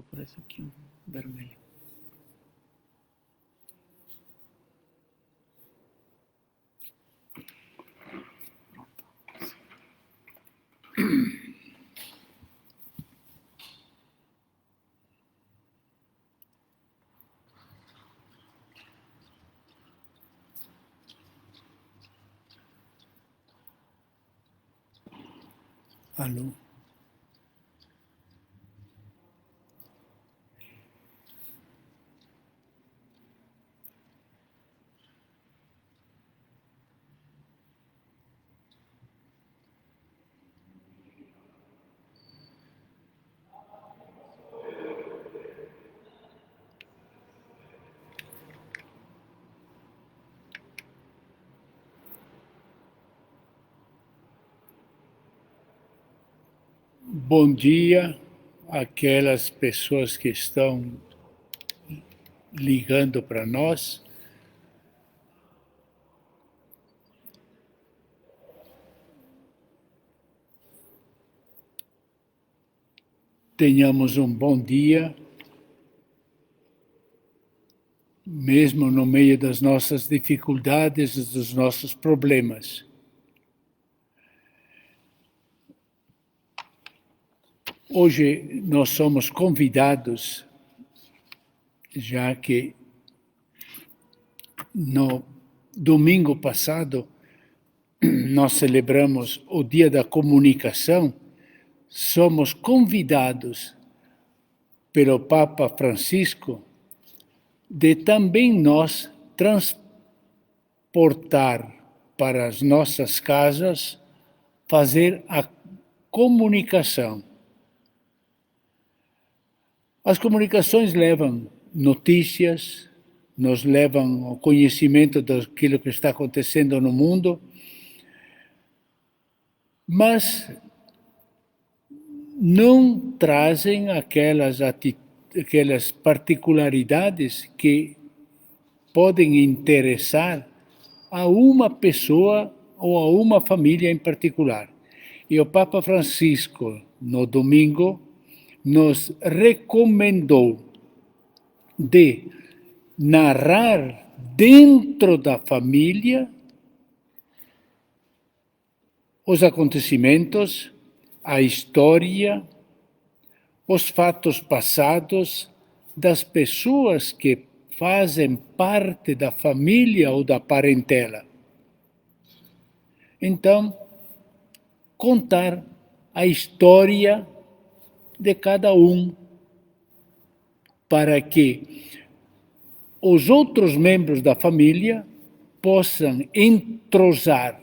aparece aqui vermelho. Alô? Bom dia àquelas pessoas que estão ligando para nós. Tenhamos um bom dia, mesmo no meio das nossas dificuldades e dos nossos problemas. Hoje nós somos convidados, já que no domingo passado nós celebramos o Dia da Comunicação, somos convidados pelo Papa Francisco de também nós transportar para as nossas casas, fazer a comunicação. As comunicações levam notícias, nos levam ao conhecimento daquilo que está acontecendo no mundo, mas não trazem aquelas particularidades que podem interessar a uma pessoa ou a uma família em particular. E o Papa Francisco, no domingo, nos recomendou de narrar dentro da família os acontecimentos, a história, os fatos passados das pessoas que fazem parte da família ou da parentela. Então, contar a história de cada um, para que os outros membros da família possam entrosar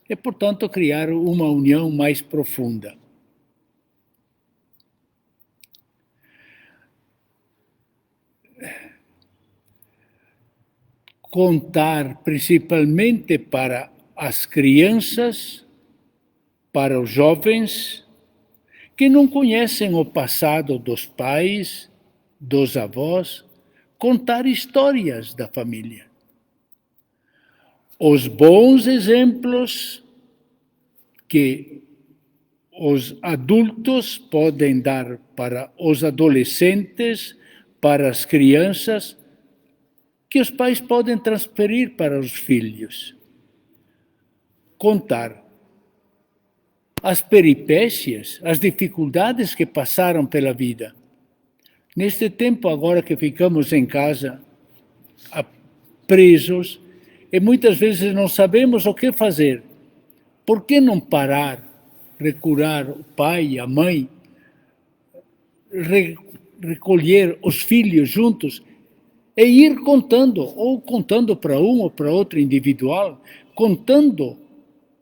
e, portanto, criar uma união mais profunda. Contar principalmente para as crianças, para os jovens, que não conhecem o passado dos pais, dos avós, contar histórias da família. Os bons exemplos que os adultos podem dar para os adolescentes, para as crianças, que os pais podem transferir para os filhos. Contar as peripécias, as dificuldades que passaram pela vida. Neste tempo, agora que ficamos em casa, presos, e muitas vezes não sabemos o que fazer. Por que não parar, procurar o pai, a mãe, recolher os filhos juntos e ir contando, ou contando para um ou para outro individual, contando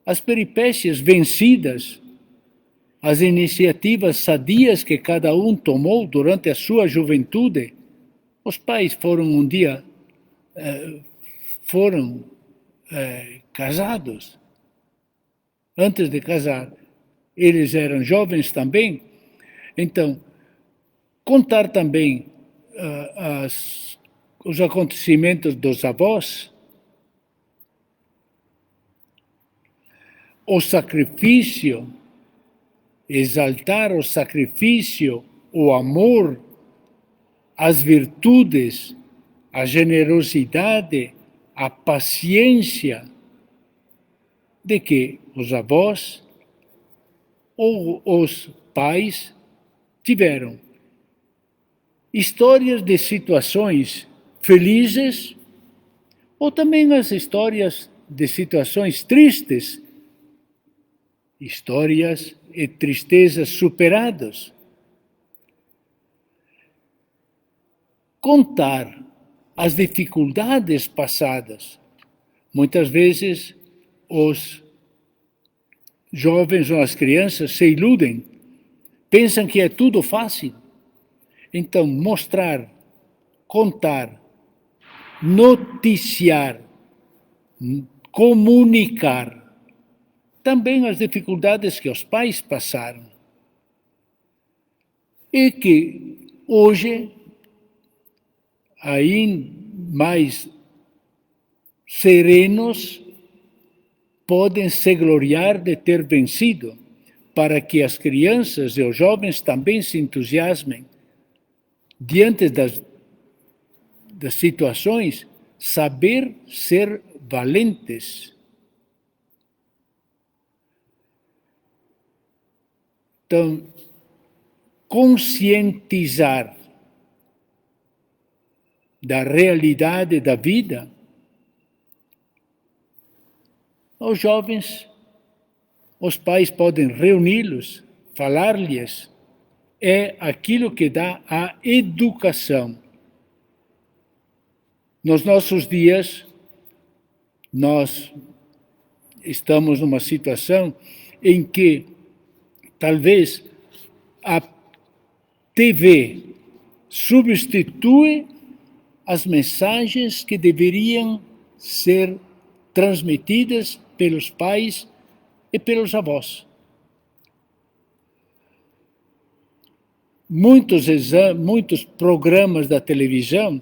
as peripécias vencidas, as iniciativas sadias que cada um tomou durante a sua juventude. Os pais foram um dia, casados. Antes de casar, eles eram jovens também. Então, contar também os acontecimentos dos avós, o sacrifício, exaltar o sacrifício o amor, as virtudes, a generosidade, a paciência de que os avós ou os pais tiveram. Histórias de situações felizes ou também as histórias de situações tristes, histórias e tristezas superadas. Contar as dificuldades passadas. Muitas vezes os jovens ou as crianças se iludem, pensam que é tudo fácil. Então, mostrar, contar, noticiar, comunicar também as dificuldades que os pais passaram. E que hoje, aí mais serenos, podem se gloriar de ter vencido, para que as crianças e os jovens também se entusiasmem diante das situações, saber ser valentes. Então, conscientizar da realidade da vida, os jovens, os pais podem reuni-los, falar-lhes, é aquilo que dá a educação. Nos nossos dias, nós estamos numa situação em que talvez a TV substitui as mensagens que deveriam ser transmitidas pelos pais e pelos avós. Muitos programas da televisão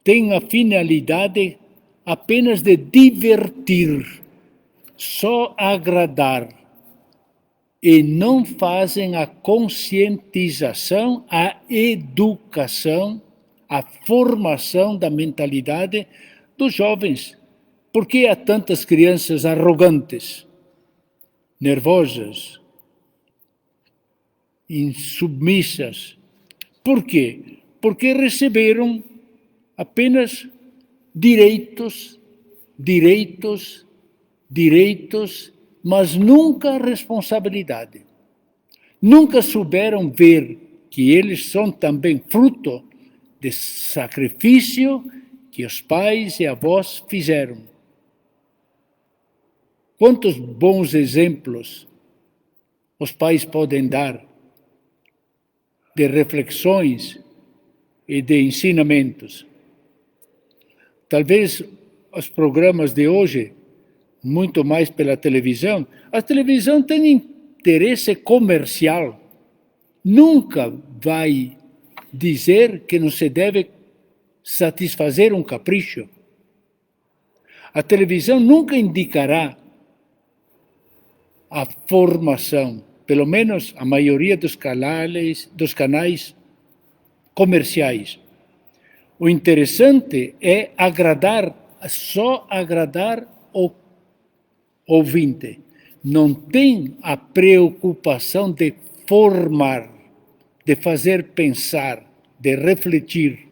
têm a finalidade apenas de divertir, só agradar, e não fazem a conscientização, a educação, a formação da mentalidade dos jovens. Por que há tantas crianças arrogantes, nervosas, insubmissas? Por quê? Porque receberam apenas direitos, mas nunca responsabilidade. Nunca souberam ver que eles são também fruto de sacrifício que os pais e avós fizeram. Quantos bons exemplos os pais podem dar de reflexões e de ensinamentos. Talvez os programas de hoje, muito mais pela televisão, a televisão tem interesse comercial. Nunca vai dizer que não se deve satisfazer um capricho. A televisão nunca indicará a formação, pelo menos a maioria dos canais comerciais. O interessante é só agradar o ouvinte. Não tem a preocupação de formar, de fazer pensar, de refletir.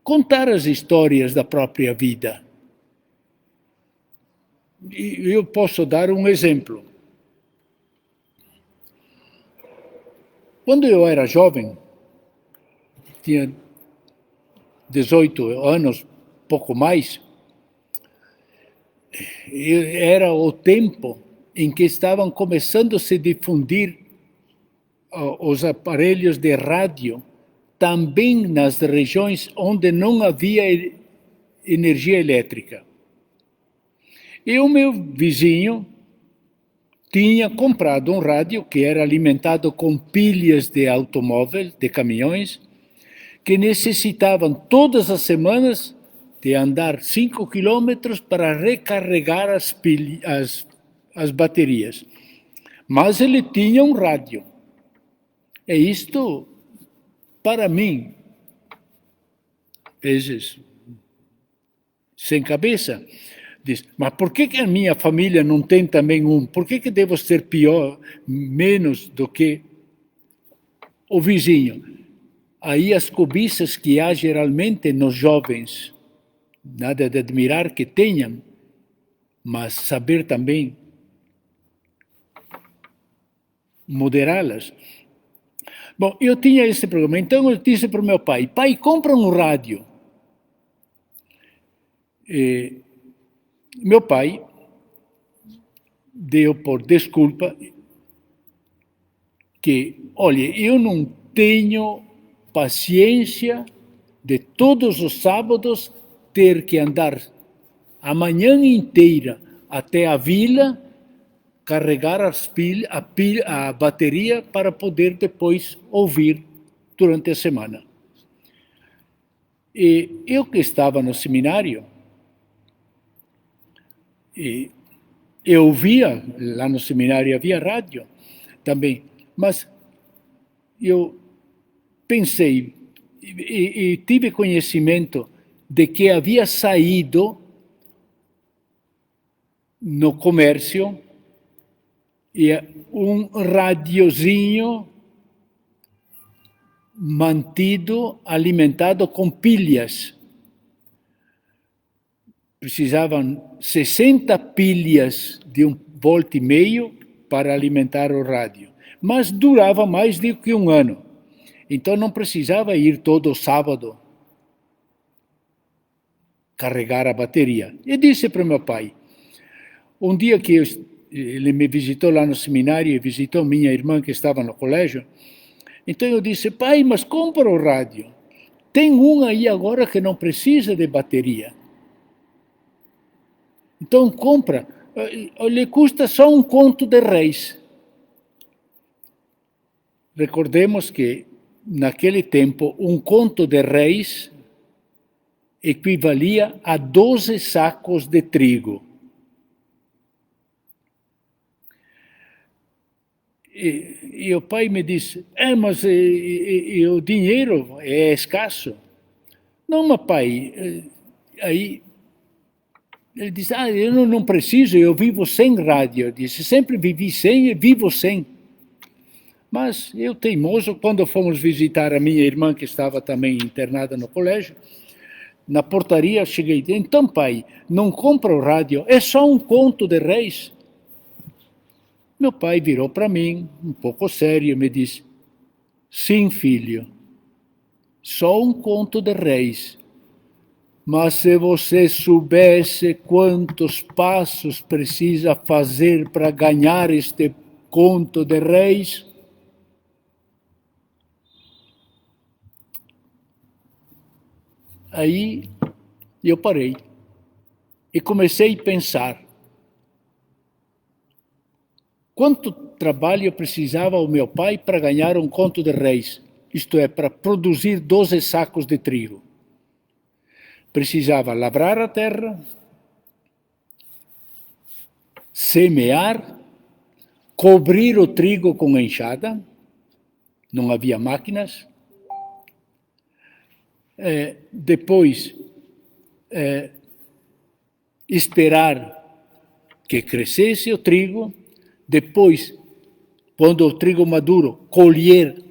Contar as histórias da própria vida. E eu posso dar um exemplo. Quando eu era jovem, tinha 18 anos, pouco mais, era o tempo em que estavam começando a se difundir os aparelhos de rádio, também nas regiões onde não havia energia elétrica. E o meu vizinho tinha comprado um rádio que era alimentado com pilhas de automóvel, de caminhões, que necessitavam todas as semanas de andar 5 quilômetros para recarregar as baterias. Mas ele tinha um rádio. E isto, para mim, vezes, sem cabeça, diz, mas por que a minha família não tem também um? Por que devo ser pior, menos do que o vizinho? Aí as cobiças que há geralmente nos jovens, nada de admirar que tenham, mas saber também moderá-las. Bom, eu tinha esse programa, então eu disse para o meu pai, pai, compra um rádio. Meu pai deu por desculpa que, olha, eu não tenho paciência de todos os sábados ter que andar a manhã inteira até a vila, carregar a bateria para poder depois ouvir durante a semana. E eu que estava no seminário, e eu ouvia, lá no seminário havia rádio também, mas eu pensei e tive conhecimento de que havia saído no comércio e um radiozinho mantido, alimentado com pilhas. Precisavam 60 pilhas de 1,5 V para alimentar o rádio. Mas durava mais do que um ano. Então não precisava ir todo sábado carregar a bateria. E disse para o meu pai, um dia que ele me visitou lá no seminário e visitou minha irmã que estava no colégio, então eu disse, pai, mas compra o rádio. Tem um aí agora que não precisa de bateria. Então compra, lhe custa só R$1. Recordemos que naquele tempo R$1 equivalia a 12 sacos de trigo. E o pai me disse, mas o dinheiro é escasso. Não, mas pai, aí ele disse, eu não preciso, eu vivo sem rádio. Eu disse, sempre vivi sem e vivo sem. Mas eu teimoso, quando fomos visitar a minha irmã, que estava também internada no colégio, na portaria cheguei, então pai, não compra o rádio, é só R$1. Meu pai virou para mim, um pouco sério, e me disse, sim filho, só R$1. Mas se você soubesse quantos passos precisa fazer para ganhar este R$1, aí eu parei e comecei a pensar, quanto trabalho precisava o meu pai para ganhar R$1, isto é, para produzir 12 sacos de trigo. Precisava lavrar a terra, semear, cobrir o trigo com enxada, não havia máquinas, depois esperar que crescesse o trigo, depois, quando o trigo maduro, colher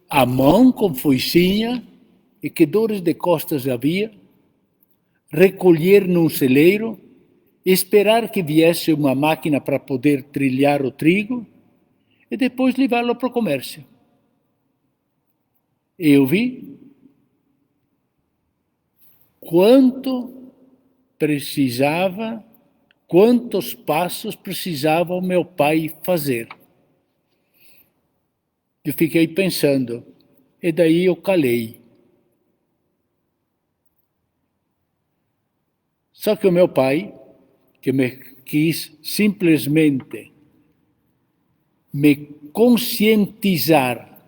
à mão com foicinha, e que dores de costas havia, recolher num celeiro, esperar que viesse uma máquina para poder trilhar o trigo e depois levá-lo para o comércio. Eu vi quantos passos precisava o meu pai fazer. Eu fiquei pensando, e daí eu calei. Só que o meu pai, que me quis simplesmente me conscientizar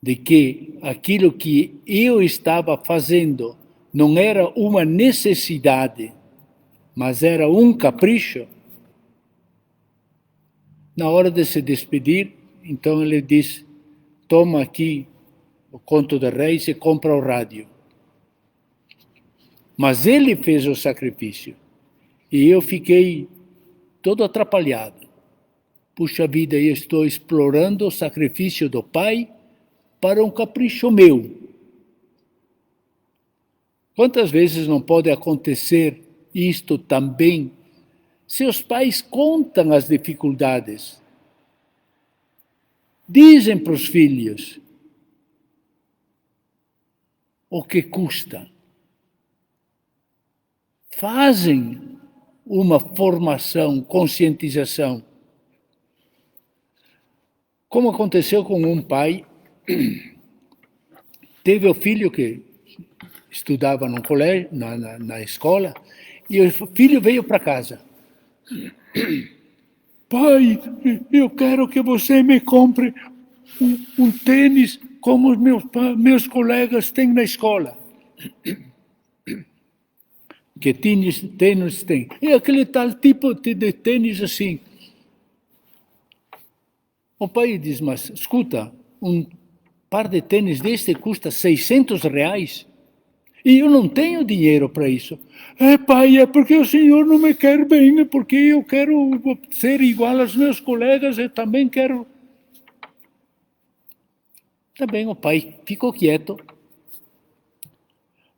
de que aquilo que eu estava fazendo não era uma necessidade, mas era um capricho, Na hora de se despedir, então ele diz, toma aqui o conto de Reis e compra o rádio. Mas ele fez o sacrifício. E eu fiquei todo atrapalhado. Puxa vida, eu estou explorando o sacrifício do pai para um capricho meu. Quantas vezes não pode acontecer isto também? Seus pais contam as dificuldades. Dizem para os filhos o que custa. Fazem uma formação, conscientização. Como aconteceu com um pai, teve o filho que estudava no colégio, na escola, e o filho veio para casa. Pai, eu quero que você me compre um tênis como os meus colegas têm na escola. Que tênis tem? É aquele tal tipo de tênis assim. O pai diz, mas escuta, um par de tênis deste custa R$600 e eu não tenho dinheiro para isso. Pai, é porque o senhor não me quer bem, é porque eu quero ser igual aos meus colegas, eu também quero. Também o pai ficou quieto.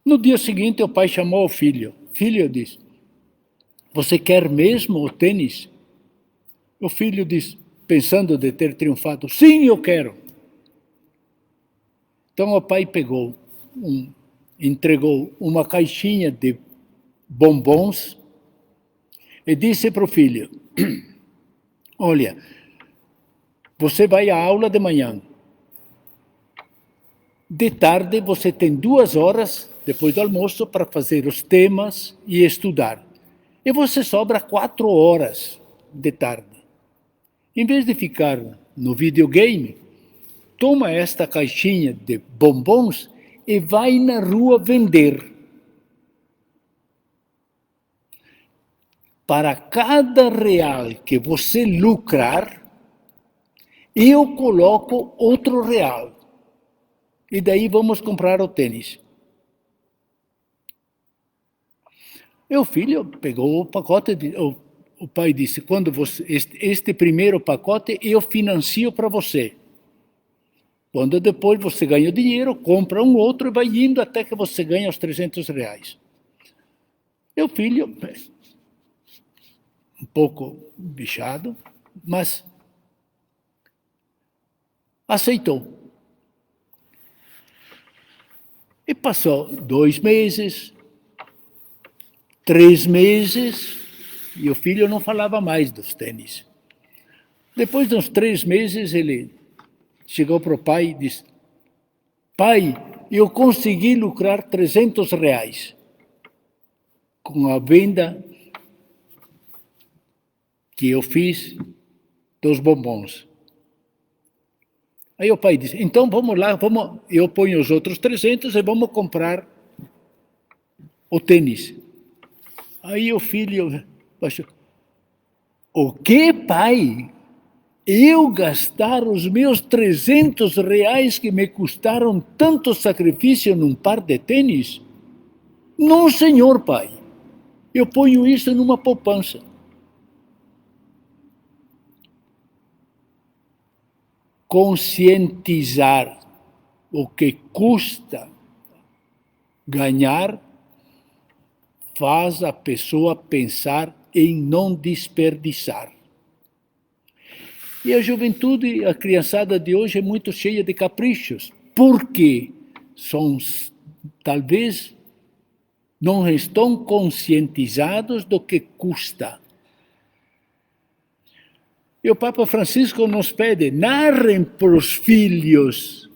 No dia seguinte, o pai chamou o filho. Filho disse, você quer mesmo o tênis? O filho disse, pensando de ter triunfado, sim, eu quero. Então o pai entregou uma caixinha de bombons e disse para o filho, olha, você vai à aula de manhã. De tarde você tem 2 horas, depois do almoço, para fazer os temas e estudar. E você sobra 4 horas de tarde. Em vez de ficar no videogame, toma esta caixinha de bombons e vai na rua vender. Para cada real que você lucrar, eu coloco outro real. E daí vamos comprar o tênis. E o filho pegou o pacote, o pai disse, quando este primeiro pacote eu financio para você. Quando depois você ganha o dinheiro, compra um outro e vai indo até que você ganha os R$300. E o filho, um pouco bichado, mas aceitou. E passou 2 meses, 3 meses, e o filho não falava mais dos tênis. Depois de uns 3 meses, ele chegou para o pai e disse, pai, eu consegui lucrar R$300 com a venda que eu fiz dos bombons. Aí o pai disse, então vamos lá, eu ponho os outros 300 e vamos comprar o tênis. Aí o filho baixou, o que, pai? Eu gastar os meus R$300 que me custaram tanto sacrifício num par de tênis? Não, senhor pai. Eu ponho isso numa poupança. Conscientizar o que custa ganhar faz a pessoa pensar em não desperdiçar. E a juventude, a criançada de hoje é muito cheia de caprichos. Por quê? Talvez não estão conscientizados do que custa. E o Papa Francisco nos pede, narrem para os filhos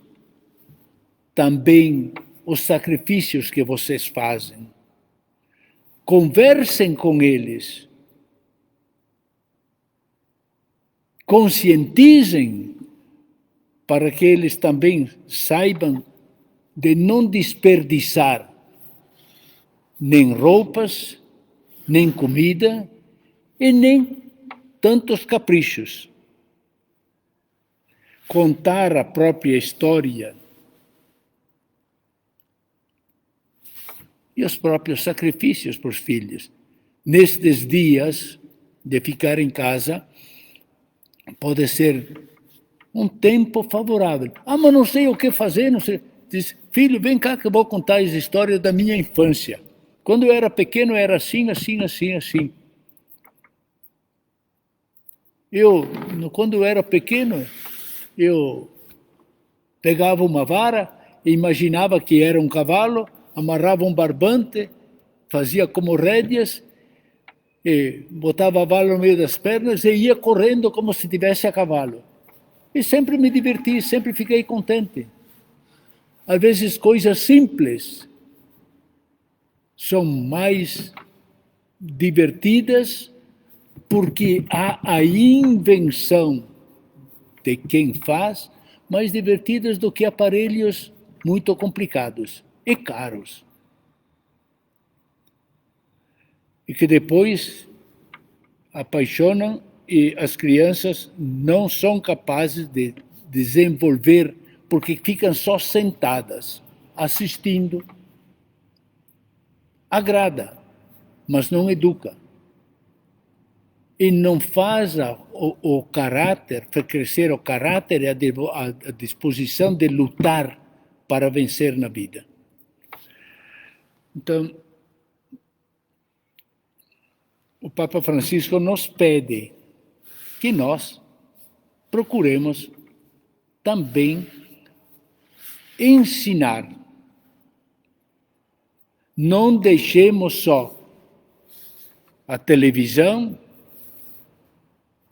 também os sacrifícios que vocês fazem. Conversem com eles. Conscientizem para que eles também saibam de não desperdiçar nem roupas, nem comida e nem tantos caprichos. contar a própria história e os próprios sacrifícios para os filhos. Nestes dias de ficar em casa, pode ser um tempo favorável. Ah, mas não sei o que fazer, não sei. Diz, filho, vem cá que eu vou contar as histórias da minha infância. Quando eu era pequeno, era assim, assim, assim, assim. Quando eu era pequeno, eu pegava uma vara, imaginava que era um cavalo, amarrava um barbante, fazia como rédeas, e botava a vara no meio das pernas e ia correndo como se tivesse a cavalo. E sempre me diverti, sempre fiquei contente. Às vezes coisas simples são mais divertidas porque há a invenção de quem faz mais divertidas do que aparelhos muito complicados e caros. E que depois apaixonam e as crianças não são capazes de desenvolver porque ficam só sentadas, assistindo. Agrada, mas não educa. E não faz o caráter, faz crescer o caráter e a disposição de lutar para vencer na vida. Então, o Papa Francisco nos pede que nós procuremos também ensinar. Não deixemos só a televisão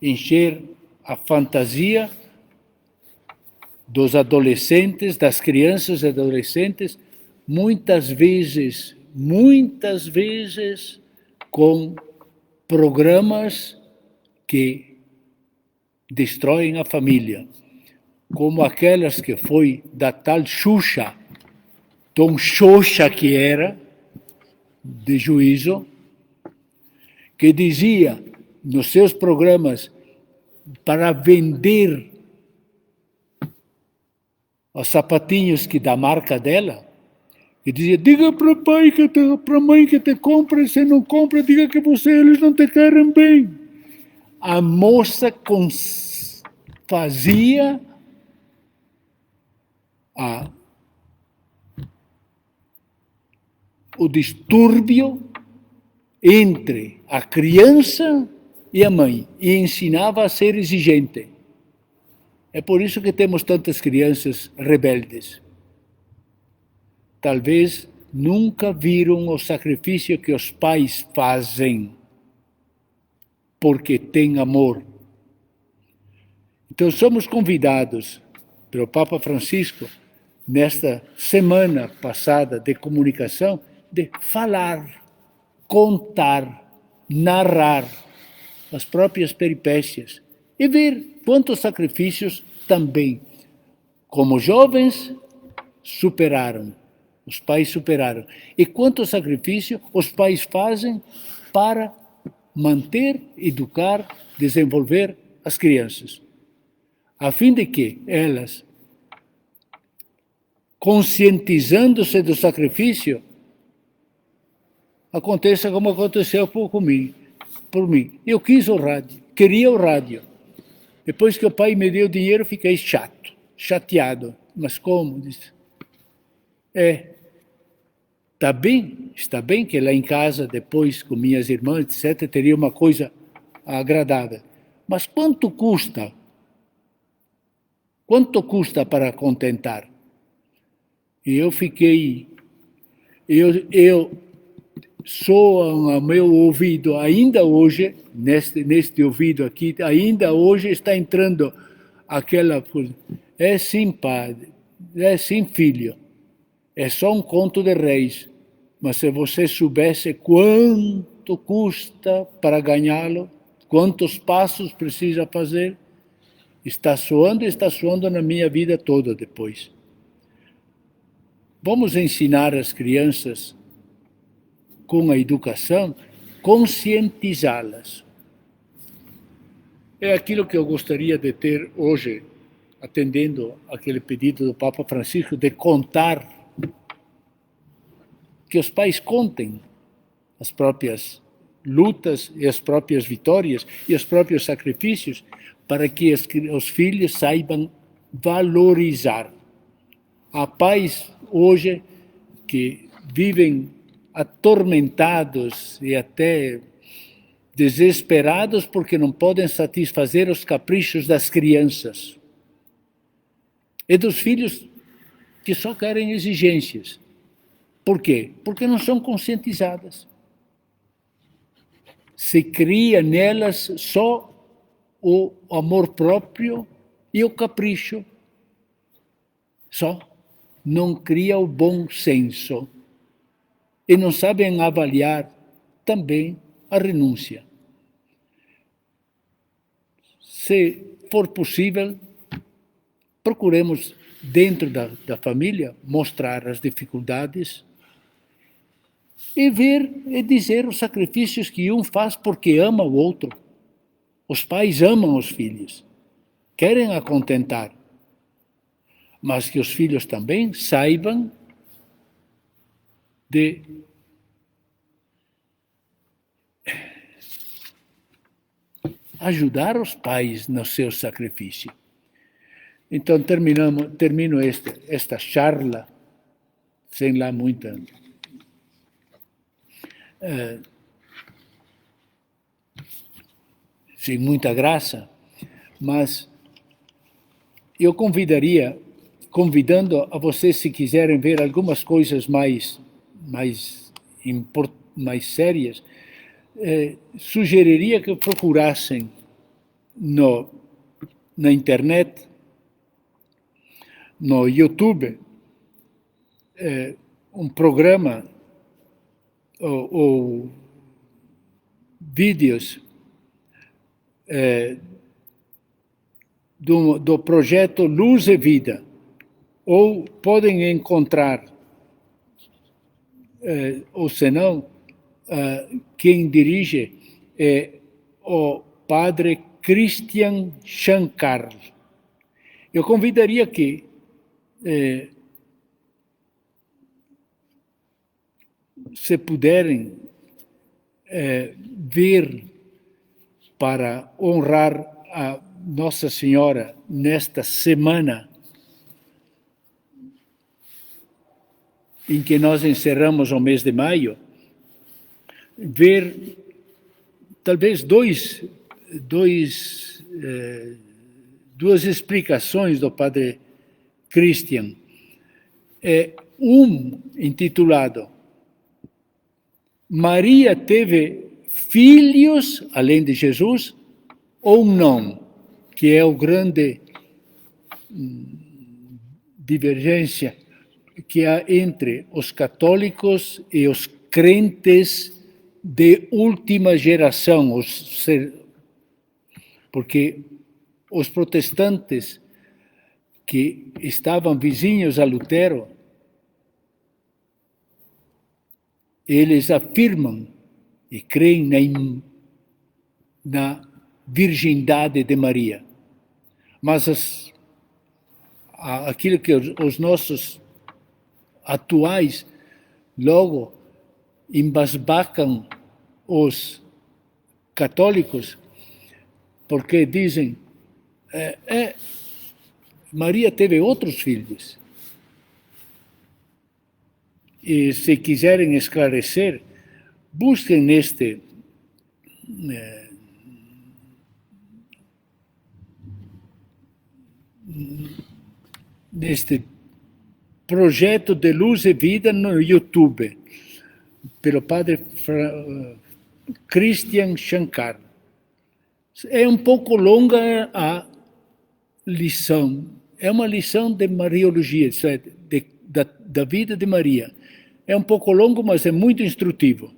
encher a fantasia dos adolescentes, das crianças e adolescentes, muitas vezes com programas que destroem a família, como aquelas que foi da tal Xuxa, tão xoxa que era, de juízo, que dizia nos seus programas para vender os sapatinhos que da marca dela, e dizia, diga para o pai, para a mãe que te compra, se não compra, diga que eles não te querem bem. A moça fazia o distúrbio entre a criança e a mãe, e ensinava a ser exigente. É por isso que temos tantas crianças rebeldes. Talvez nunca viram o sacrifício que os pais fazem, porque têm amor. Então somos convidados pelo Papa Francisco, nesta semana passada de comunicação, de falar, contar, narrar as próprias peripécias e ver quantos sacrifícios também, como jovens, superaram, os pais superaram, e quanto sacrifício os pais fazem para manter, educar, desenvolver as crianças, a fim de que elas, conscientizando-se do sacrifício, aconteça como aconteceu por mim. Eu quis o rádio, queria o rádio. Depois que o pai me deu dinheiro, fiquei chateado. Mas como? Disse, está bem que lá em casa, depois com minhas irmãs, etc., teria uma coisa agradável. Mas quanto custa? Quanto custa para contentar? E eu fiquei... soam ao meu ouvido, ainda hoje, neste ouvido aqui, ainda hoje está entrando aquela coisa. É sim, padre, é sim, filho, é só um conto de reis, mas se você soubesse quanto custa para ganhá-lo, quantos passos precisa fazer, está soando na minha vida toda depois. Vamos ensinar as crianças com a educação, conscientizá-las. É aquilo que eu gostaria de ter hoje atendendo aquele pedido do Papa Francisco de contar, que os pais contem as próprias lutas e as próprias vitórias e os próprios sacrifícios, para que os filhos saibam valorizar. Há pais hoje que vivem atormentados e até desesperados porque não podem satisfazer os caprichos das crianças e dos filhos que só querem exigências. Por quê? Porque não são conscientizadas. Se cria nelas só o amor próprio e o capricho. Só. Não cria o bom senso. E não sabem avaliar também a renúncia. Se for possível, procuremos, dentro da família, mostrar as dificuldades e ver e dizer os sacrifícios que um faz porque ama o outro. Os pais amam os filhos, querem acontentar, mas que os filhos também saibam de ajudar os pais no seu sacrifício. Então, termino esta charla, sem lá muita... sem muita graça, mas eu convidando a vocês, se quiserem ver algumas coisas mais sérias, sugeriria que procurassem na internet, no YouTube, um programa ou vídeos do projeto Luz e Vida, ou podem encontrar, ou senão, quem dirige é o padre Christian Shankar. Eu convidaria que se puderem ver, para honrar a Nossa Senhora nesta semana em que nós encerramos o mês de maio, ver talvez duas explicações do Padre Christian. Intitulado Maria teve filhos, além de Jesus, ou não? Que é o grande divergência que há entre os católicos e os crentes de última geração, porque os protestantes que estavam vizinhos a Lutero, eles afirmam e creem na virgindade de Maria. Mas aquilo que os nossos atuais logo embasbacam os católicos, porque dizem Maria teve outros filhos. E se quiserem esclarecer, busquem neste projeto de Luz e Vida no YouTube, pelo padre Christian Shankar. É um pouco longa a lição, é uma lição de Mariologia, isso é, da vida de Maria. É um pouco longo, mas é muito instrutivo.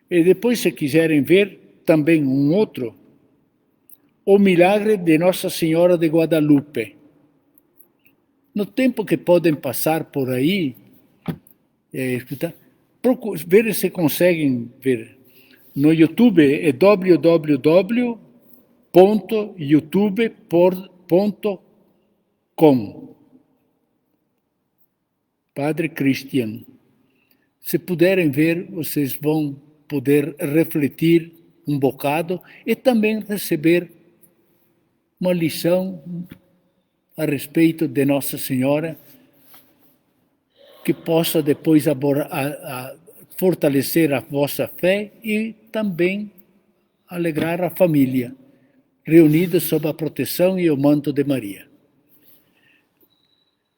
E depois, se quiserem ver, também um outro, O Milagre de Nossa Senhora de Guadalupe. No tempo que podem passar por aí, ver se conseguem ver. No YouTube é www.youtube.com/padre com Padre Christian. Se puderem ver, vocês vão poder refletir um bocado e também receber uma lição a respeito de Nossa Senhora, que possa depois fortalecer a vossa fé e também alegrar a família, reunida sob a proteção e o manto de Maria.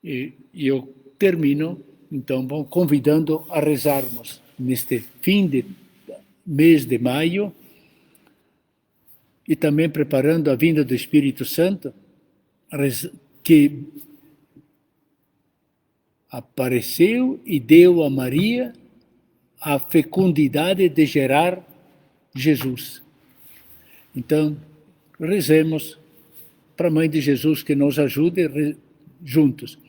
E eu termino, então, convidando a rezarmos neste fim de mês de maio e também preparando a vinda do Espírito Santo, que apareceu e deu a Maria a fecundidade de gerar Jesus. Então, rezemos para a Mãe de Jesus que nos ajude juntos.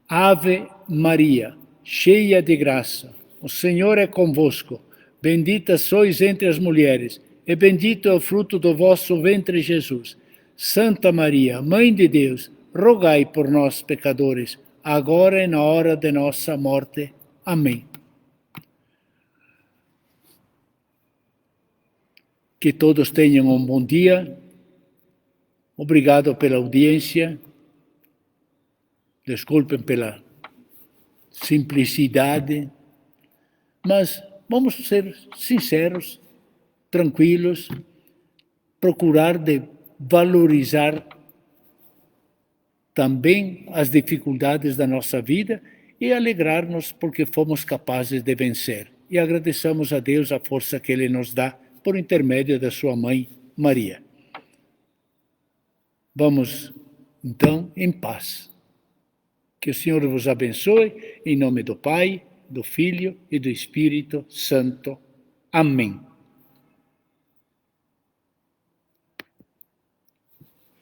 Ave Maria, cheia de graça, o Senhor é convosco. Bendita sois entre as mulheres, e bendito é o fruto do vosso ventre, Jesus. Santa Maria, Mãe de Deus, rogai por nós, pecadores, agora e na hora de nossa morte. Amém. Que todos tenham um bom dia. Obrigado pela audiência. Desculpem pela simplicidade, mas vamos ser sinceros, tranquilos, procurar de valorizar também as dificuldades da nossa vida e alegrar-nos porque fomos capazes de vencer. E agradeçamos a Deus a força que Ele nos dá por intermédio da sua Mãe Maria. Vamos, então, em paz. Que o Senhor vos abençoe, em nome do Pai, do Filho e do Espírito Santo. Amém.